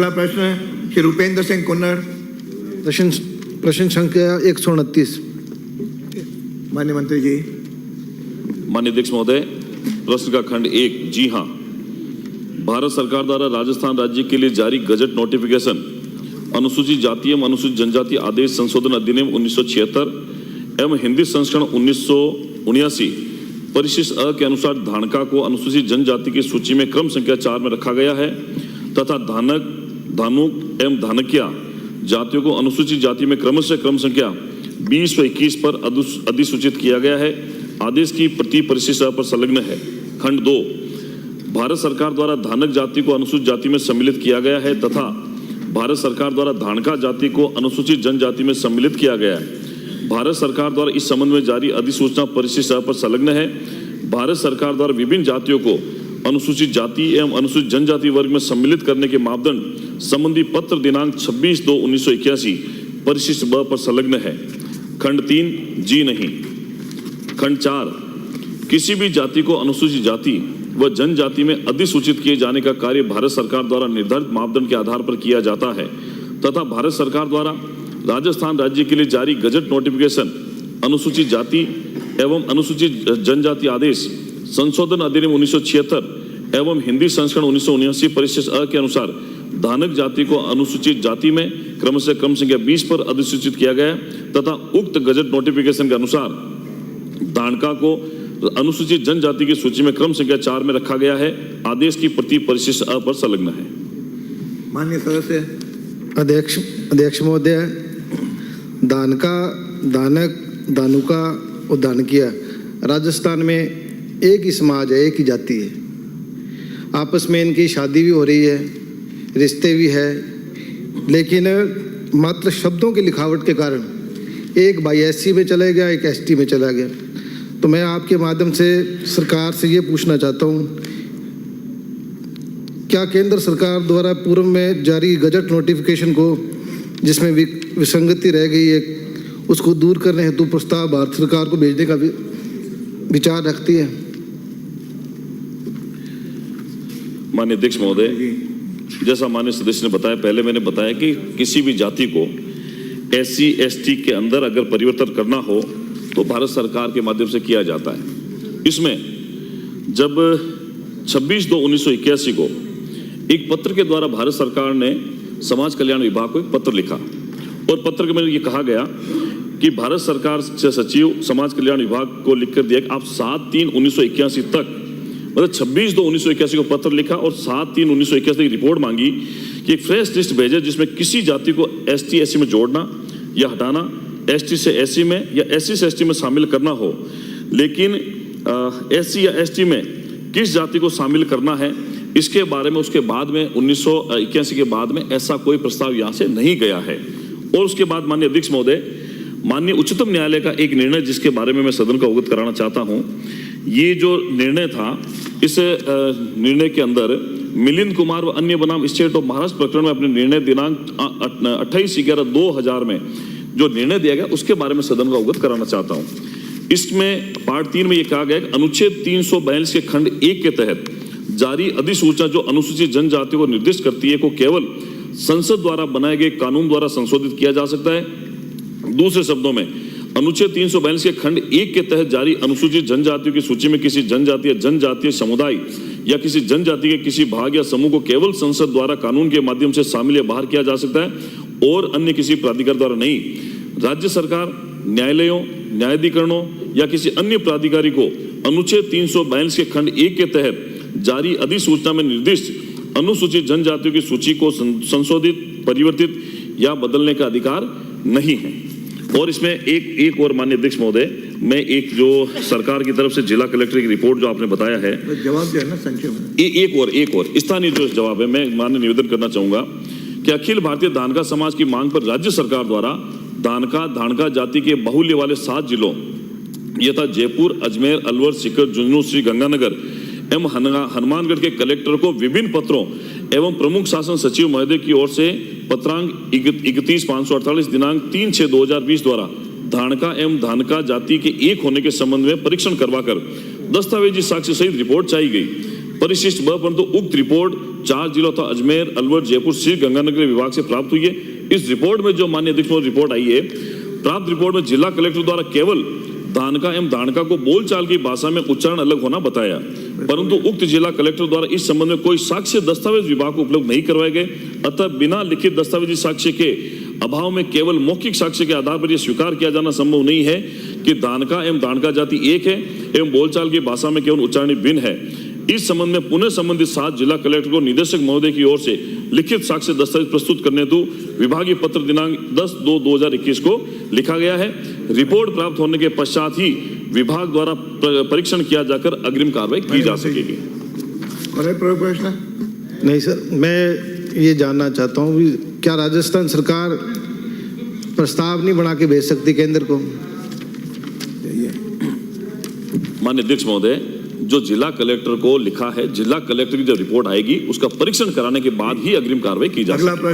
अगला प्रश्न श्री रूपेंद्र सिंह कुन्नड़। प्रश्न संख्या 129। माननीय मंत्री जी। माननीय अध्यक्ष महोदय, प्रश्न का खंड 1, जी हाँ, भारत सरकार द्वारा राजस्थान राज्य के लिए जारी गजट नोटिफिकेशन अनुसूचित जाति एवं अनुसूचित जनजाति आदेश संशोधन अधिनियम 1976 एवं हिंदी संस्करण 1979 परिशिष्ट अ के अनुसार धानका को अनुसूचित जनजाति की सूची में क्रम संख्या 4 में रखा गया है तथा धानक, धानुक एवं धानकिया जातियों को अनुसूचित जाति में क्रमशः क्रम संख्या 20 व 21 पर अधिसूचित किया गया है। आदेश की प्रति परिशिष्ट अ पर संलग्न है। खंड 2, भारत सरकार द्वारा धानक जाति को अनुसूचित जाति में सम्मिलित किया गया है तथा भारत सरकार द्वारा धानका जाति को अनुसूचित जनजाति में सम्मिलित किया गया है। भारत सरकार द्वारा इस संबंध में जारी अधिसूचना परिशिष्ट अ पर संलग्न है। भारत सरकार द्वारा विभिन्न जातियों को अनुसूचित जाति एवं अनुसूचित जनजाति वर्ग में सम्मिलित करने के मापदंड संबंधी पत्र दिनांक 26/2/1981 परिशिष्ट ब पर संलग्न है। खंड 3, जी नहीं। खंड 4, किसी भी जाति को अनुसूचित जाति व जनजाति में अधिसूचित किए जाने का कार्य भारत सरकार द्वारा निर्धारित मापदंड के आधार पर किया जाता है तथा भारत सरकार द्वारा राजस्थान राज्य के लिए जारी गजट नोटिफिकेशन अनुसूचित जाति एवं अनुसूचित जनजाति आदेश संशोधन अधिनियम 1976 एवं हिंदी संस्करण 1979 परिशिष्ट अ के अनुसार धानक जाति को अनुसूचित जाति में क्रमशः क्रम संख्या 20 पर अधिसूचित किया गया है तथा उक्त गजट नोटिफिकेशन के अनुसार धानका को अनुसूचित जनजाति की सूची में क्रम संख्या 4 में रखा गया है। आदेश की प्रति परिशिष्ट अ पर संलग्न है। माननीय सदस्य। अध्यक्ष महोदय, धानका, धानक, धानुका और धानकिया राजस्थान में एक ही समाज है, एक ही जाति है। आपस में इनकी शादी भी हो रही है, रिश्ते भी है, लेकिन मात्र शब्दों की लिखावट के कारण एक भाई एससी में चला गया, एक एसटी में चला गया। तो मैं आपके माध्यम से सरकार से ये पूछना चाहता हूँ, क्या केंद्र सरकार द्वारा पूर्व में जारी गजट नोटिफिकेशन को जिसमें विसंगति रह गई है उसको दूर करने हेतु प्रस्ताव भारत सरकार को भेजने का विचार रखती है? माननीय अध्यक्ष महोदय, जैसा माननीय सदस्य ने बताया, पहले मैंने बताया कि किसी भी जाति को एससी एसटी के अंदर अगर परिवर्तन करना हो तो भारत सरकार के माध्यम से किया जाता है। इसमें जब 26/2/1981 को एक पत्र के द्वारा भारत सरकार ने समाज कल्याण विभाग को एक पत्र लिखा और पत्र में ये कहा गया कि भारत सरकार से सचिव समाज कल्याण विभाग को लिखकर दिया कि आप 7/3/1981 तक, मतलब 26/2/1981 को पत्र लिखा और 7/3/1981 की रिपोर्ट मांगी कि एक फ्रेश लिस्ट भेजे जिसमें किसी जाति को एसटी एससी में जोड़ना या हटाना, एसटी से एससी में या एससी से एसटी में शामिल करना हो, लेकिन एससी या एसटी में किस जाति को शामिल करना है इसके बारे में उसके बाद में 1981 के बाद में ऐसा कोई प्रस्ताव यहाँ से नहीं गया है। और उसके बाद माननीय अध्यक्ष महोदय, माननीय उच्चतम न्यायालय का एक निर्णय जिसके बारे में मैं सदन को अवगत कराना चाहता हूँ, ये जो निर्णय था, इस निर्णय के अंदर मिलिंद कुमार व अन्य बनाम स्टेट ऑफ महाराष्ट्र प्रकरण में अपने निर्णय दिनांक 28/11/2000 में जो निर्णय दिया गया उसके बारे में सदन को अवगत कराना चाहता हूँ। इसमें पार्ट 3 में ये कहा गया कि अनुच्छेद 342 के खंड 1 के तहत जारी अधिसूचना जो अनुसूचित जनजातियों को निर्दिष्ट करती है को केवल संसद द्वारा बनाए गए कानून द्वारा संशोधित किया जा सकता है। दूसरे शब्दों में अनुच्छेद 342 के खंड 1 के तहत जारी अनुसूचित जनजातियों की सूची में किसी जनजाति या जनजातीय समुदाय या किसी जनजाति के किसी भाग या समूह को केवल संसद द्वारा कानून के माध्यम से शामिल या बाहर किया जा सकता है और अन्य किसी प्राधिकार द्वारा नहीं। राज्य सरकार, न्यायालयों, न्यायाधिकरणों या किसी अन्य प्राधिकारी को अनुच्छेद 342 के खंड 1 के तहत जारी अधिसूचना में निर्दिष्ट अनुसूचित जनजातियों की सूची को संशोधित, परिवर्तित या बदलने का अधिकार नहीं है। और इसमें एक और माननीय अध्यक्ष महोदय, मैं एक जो सरकार की तरफ से जिला कलेक्टर की रिपोर्ट जो आपने बताया है, जवाब जो है ना संक्षेप में, एक और स्थानीय जो जवाब है, मैं माननीय निवेदन करना चाहूंगा कि अखिल भारतीय धानका समाज की मांग पर राज्य सरकार द्वारा धानका जाति के बाहुल्य वाले 7 जिलों यथा जयपुर, अजमेर, अलवर, सीकर, झुंझुनू, श्री गंगानगर एवं हनुमानगढ़ के कलेक्टर को विभिन्न पत्रों एवं प्रमुख शासन सचिव महोदय की ओर से पत्रांक 31/548 दिनांक 3/6/2020 द्वारा धानका एवं धानका जाति के एक होने के संबंध में परीक्षण करवाकर दस्तावेजी साक्ष्य सहित रिपोर्ट चाहिए गई। परिशिष्ट ब परंतु उक्त रिपोर्ट 4 जिलों तथा अजमेर, अलवर, जयपुर, श्री गंगानगर विभाग से प्राप्त हुई है। इस रिपोर्ट में जो माननीय अध्यक्ष महोदय रिपोर्ट आई है, प्राप्त रिपोर्ट में जिला कलेक्टर द्वारा केवल दानका एवं दानका को बोलचाल की भाषा में उच्चारण अलग होना बताया, परंतु उक्त जिला कलेक्टर द्वारा इस संबंध में कोई साक्ष्य दस्तावेज विभाग को उपलब्ध नहीं करवाए गए। अतः बिना लिखित दस्तावेजी साक्ष्य के अभाव में केवल मौखिक साक्ष्य के आधार पर यह स्वीकार किया जाना संभव नहीं है कि दानका एवं दानका जाति एक है एवं बोलचाल की भाषा में केवल उच्चारण भिन्न है। इस संबंध में पुनः संबंधित 7 जिला कलेक्टर को निदेशक महोदय की ओर से लिखित साक्ष्य दस्तावेज प्रस्तुत करने हेतु विभागीय पत्र दिनांक 10/2/2021 को लिखा गया है। रिपोर्ट प्राप्त होने के पश्चात ही विभाग द्वारा परीक्षण किया जाकर अग्रिम कार्रवाई की जा सकेगी। और प्रश्न? नहीं सर, मैं ये जानना चाहता हूँ कि क्या राजस्थान सरकार प्रस्ताव नहीं बना के भेज सकती केंद्र को? माननीय अध्यक्ष महोदय, जो जिला कलेक्टर को लिखा है, जिला कलेक्टर की जब रिपोर्ट आएगी उसका परीक्षण कराने के बाद ही अग्रिम कार्रवाई की जा सकेगी।